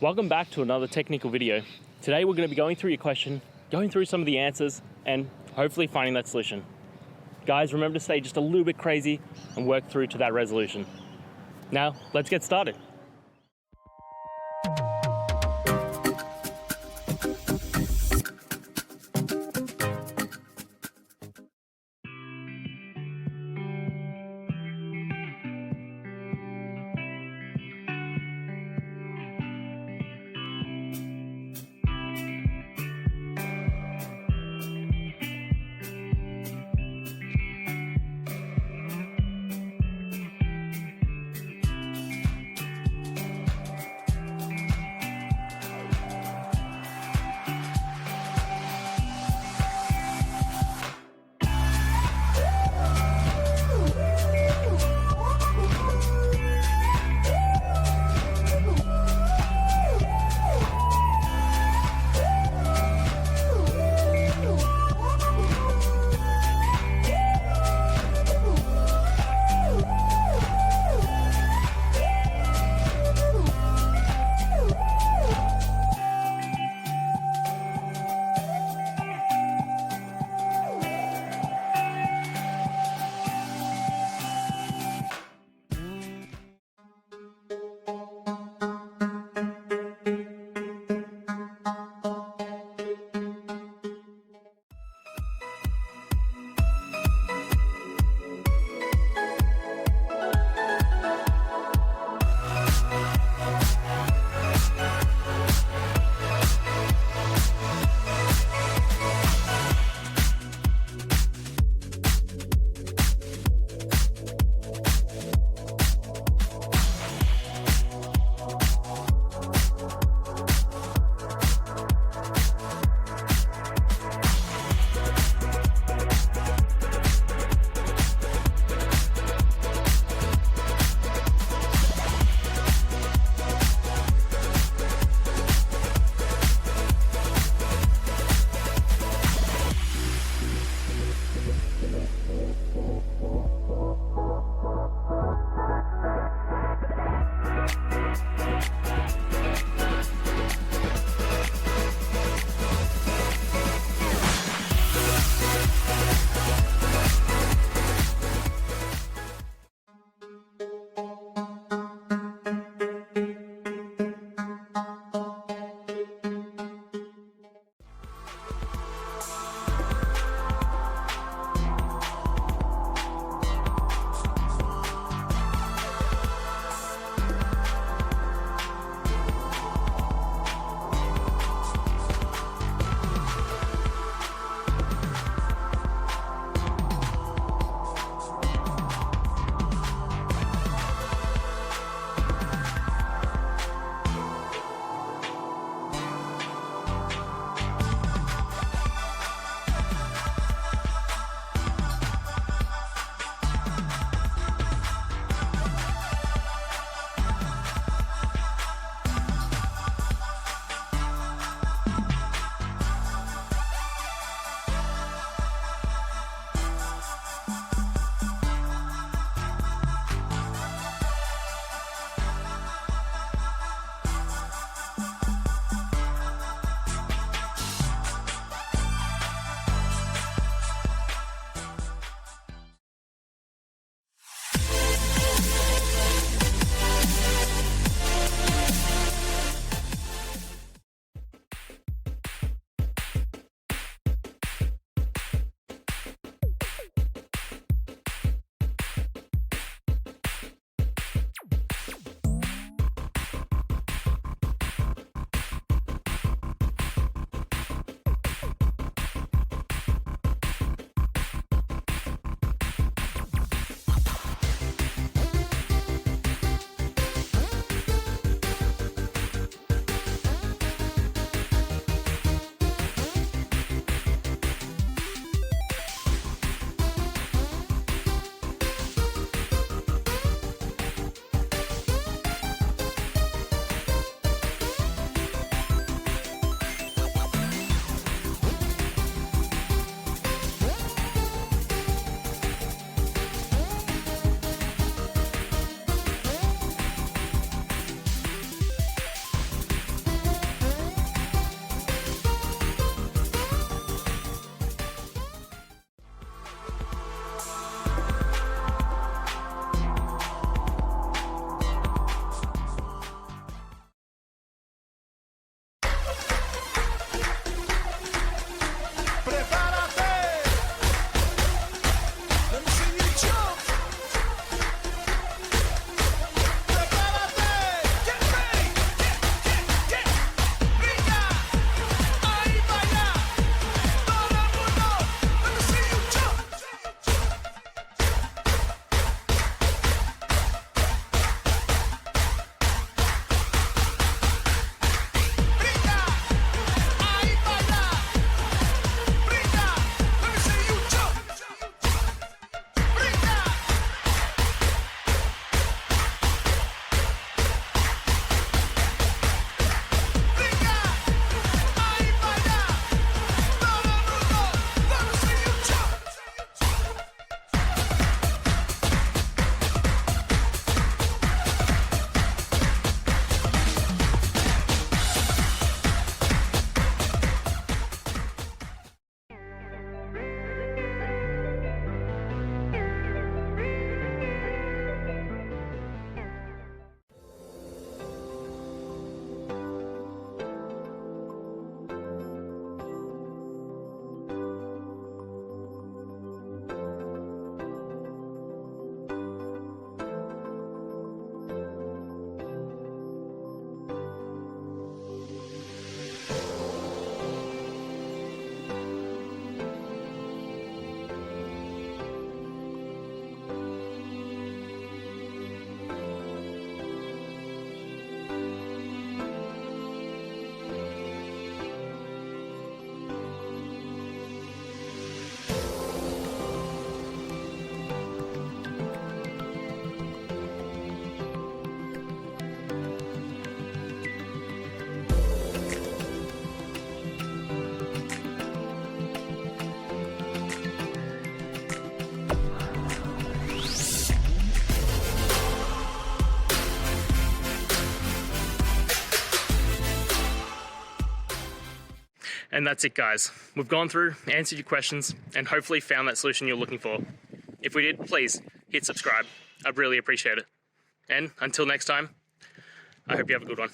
Welcome back to another technical video. Today we're going to be going through your question, going through some of the answers, and hopefully finding that solution. Guys, remember to stay just a little bit crazy and work through to that resolution. Now, let's get started. And that's it, guys. We've gone through, answered your questions, and hopefully found that solution you're looking for. If we did, please hit subscribe. I'd really appreciate it. And until next time, I hope you have a good one.